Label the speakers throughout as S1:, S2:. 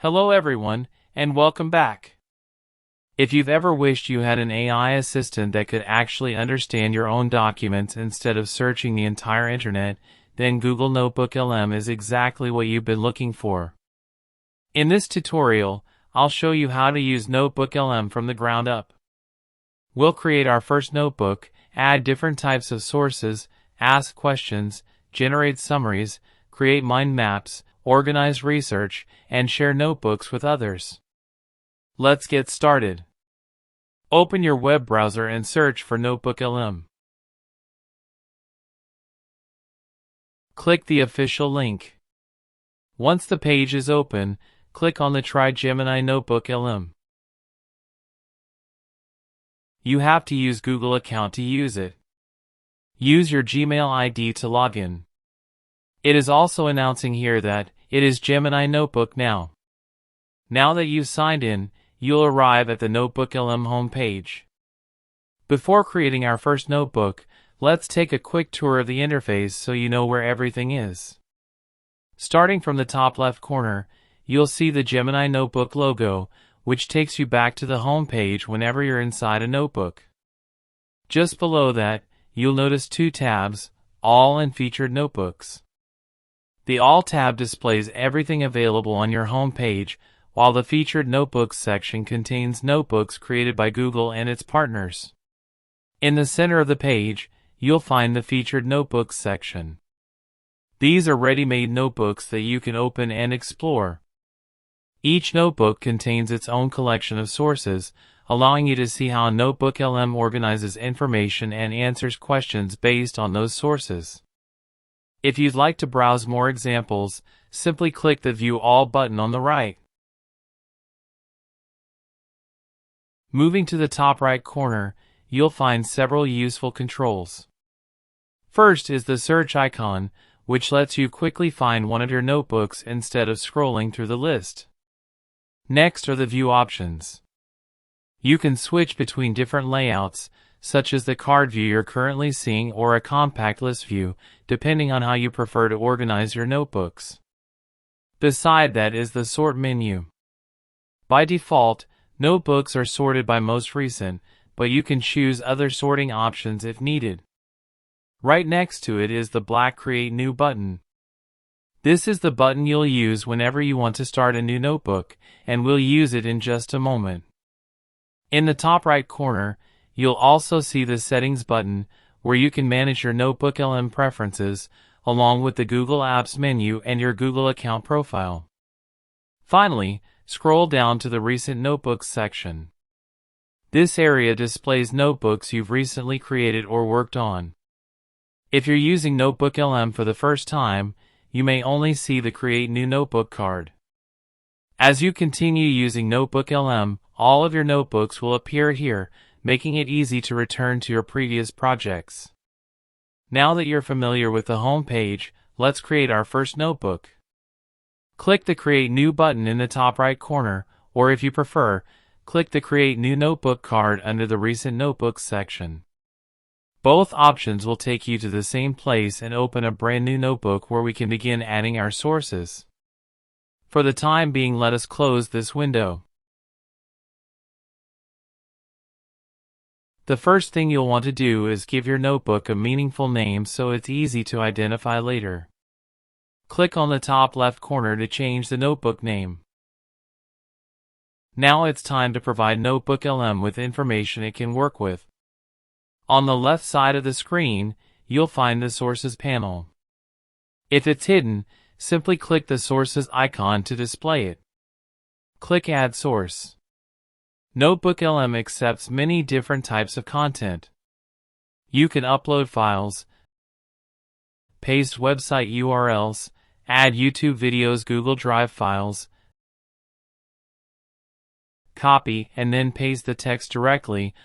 S1: Hello everyone, and welcome back. If you've ever wished you had an AI assistant that could actually understand your own documents instead of searching the entire internet, then Google NotebookLM is exactly what you've been looking for. In this tutorial, I'll show you how to use NotebookLM from the ground up. We'll create our first notebook, add different types of sources, ask questions, generate summaries, create mind maps, organize research, and share notebooks with others. Let's get started. Open your web browser and search for NotebookLM. Click the official link. Once the page is open, click on the Try Gemini NotebookLM. You have to use Google account to use it. Use your Gmail ID to log in. It is also announcing here that it is Gemini Notebook now. Now that you've signed in, you'll arrive at the NotebookLM homepage. Before creating our first notebook, let's take a quick tour of the interface so you know where everything is. Starting from the top left corner, you'll see the Gemini Notebook logo, which takes you back to the home page whenever you're inside a notebook. Just below that, you'll notice two tabs, All and Featured Notebooks. The All tab displays everything available on your home page, while the Featured Notebooks section contains notebooks created by Google and its partners. In the center of the page, you'll find the Featured Notebooks section. These are ready-made notebooks that you can open and explore. Each notebook contains its own collection of sources, allowing you to see how NotebookLM organizes information and answers questions based on those sources. If you'd like to browse more examples, simply click the View All button on the right. Moving to the top right corner, you'll find several useful controls. First is the search icon, which lets you quickly find one of your notebooks instead of scrolling through the list. Next are the view options. You can switch between different layouts, such as the card view you're currently seeing or a compact list view, depending on how you prefer to organize your notebooks. Beside that is the Sort menu. By default, notebooks are sorted by most recent, but you can choose other sorting options if needed. Right next to it is the black Create New button. This is the button you'll use whenever you want to start a new notebook, and we'll use it in just a moment. In the top right corner, you'll also see the Settings button, where you can manage your NotebookLM preferences, along with the Google Apps menu and your Google account profile. Finally, scroll down to the Recent Notebooks section. This area displays notebooks you've recently created or worked on. If you're using NotebookLM for the first time, you may only see the Create New Notebook card. As you continue using NotebookLM, all of your notebooks will appear here, making it easy to return to your previous projects. Now that you're familiar with the home page, let's create our first notebook. Click the Create New button in the top right corner, or if you prefer, click the Create New Notebook card under the Recent Notebooks section. Both options will take you to the same place and open a brand new notebook where we can begin adding our sources. For the time being, let us close this window. The first thing you'll want to do is give your notebook a meaningful name so it's easy to identify later. Click on the top left corner to change the notebook name. Now it's time to provide NotebookLM with information it can work with. On the left side of the screen, you'll find the Sources panel. If it's hidden, simply click the Sources icon to display it. Click Add Source. NotebookLM accepts many different types of content. You can upload files, paste website URLs, add YouTube videos, Google Drive files, copy and then paste the text directly,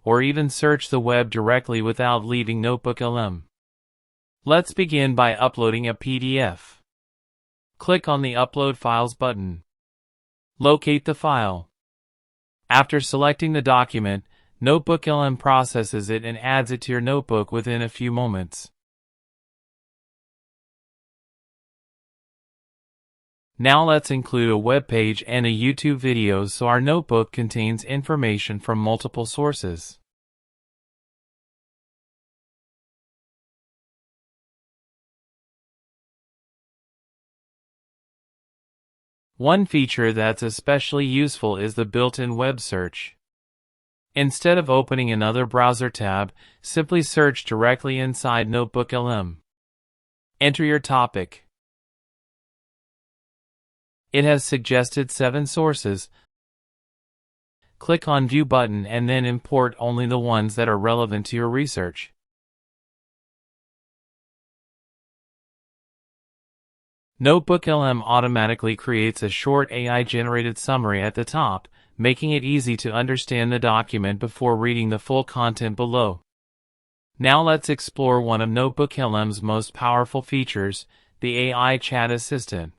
S1: or even search the web directly without leaving NotebookLM. Let's begin by uploading a PDF. Click on the Upload Files button. Locate the file. After selecting the document, NotebookLM processes it and adds it to your notebook within a few moments. Now let's include a web page and a YouTube video so our notebook contains information from multiple sources. One feature that's especially useful is the built-in web search. Instead of opening another browser tab, simply search directly inside NotebookLM. Enter your topic. It has suggested 7 sources. Click on View button and then import only the ones that are relevant to your research. NotebookLM automatically creates a short AI-generated summary at the top, making it easy to understand the document before reading the full content below. Now let's explore one of NotebookLM's most powerful features, the AI Chat Assistant.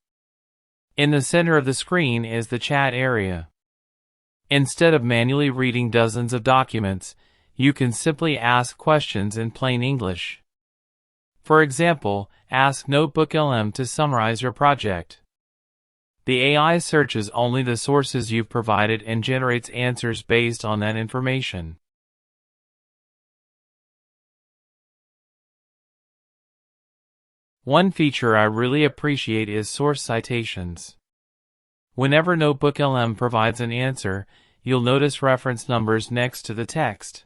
S1: In the center of the screen is the chat area. Instead of manually reading dozens of documents, you can simply ask questions in plain English. For example, ask NotebookLM to summarize your project. The AI searches only the sources you've provided and generates answers based on that information. One feature I really appreciate is source citations. Whenever NotebookLM provides an answer, you'll notice reference numbers next to the text.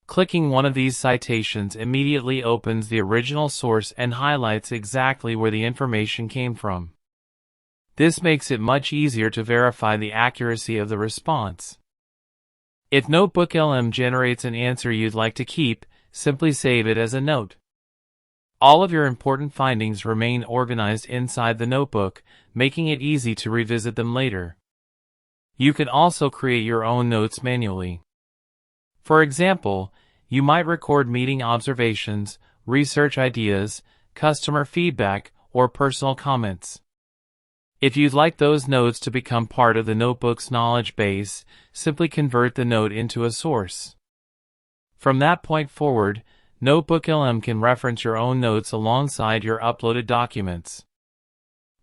S1: Clicking one of these citations immediately opens the original source and highlights exactly where the information came from. This makes it much easier to verify the accuracy of the response. If NotebookLM generates an answer you'd like to keep, simply save it as a note. All of your important findings remain organized inside the notebook, making it easy to revisit them later. You can also create your own notes manually. For example, you might record meeting observations, research ideas, customer feedback, or personal comments. If you'd like those notes to become part of the notebook's knowledge base, simply convert the note into a source. From that point forward, NotebookLM can reference your own notes alongside your uploaded documents.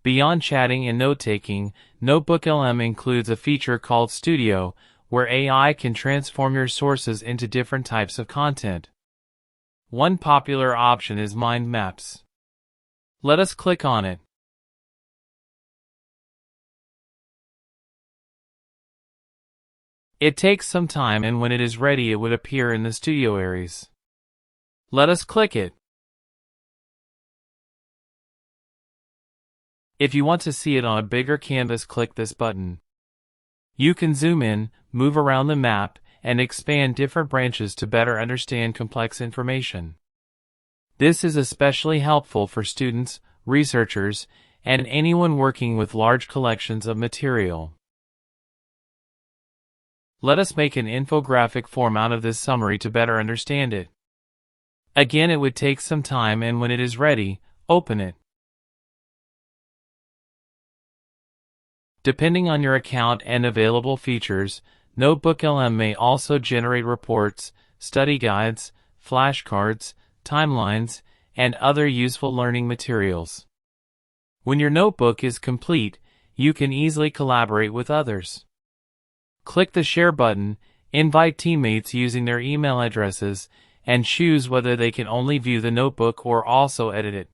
S1: Beyond chatting and note-taking, NotebookLM includes a feature called Studio, where AI can transform your sources into different types of content. One popular option is mind maps. Let us click on it. It takes some time, and when it is ready it would appear in the Studio areas. Let us click it. If you want to see it on a bigger canvas, click this button. You can zoom in, move around the map, and expand different branches to better understand complex information. This is especially helpful for students, researchers, and anyone working with large collections of material. Let us make an infographic form out of this summary to better understand it. Again, it would take some time, and when it is ready, open it. Depending on your account and available features, NotebookLM may also generate reports, study guides, flashcards, timelines, and other useful learning materials. When your notebook is complete, you can easily collaborate with others. Click the Share button, invite teammates using their email addresses, and choose whether they can only view the notebook or also edit it.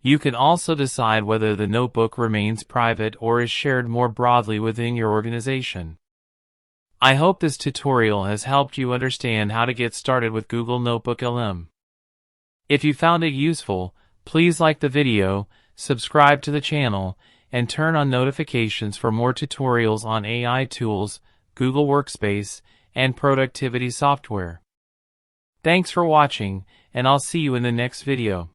S1: You can also decide whether the notebook remains private or is shared more broadly within your organization. I hope this tutorial has helped you understand how to get started with Google NotebookLM. If you found it useful, please like the video, subscribe to the channel, and turn on notifications for more tutorials on AI tools, Google Workspace, and productivity software. Thanks for watching, and I'll see you in the next video.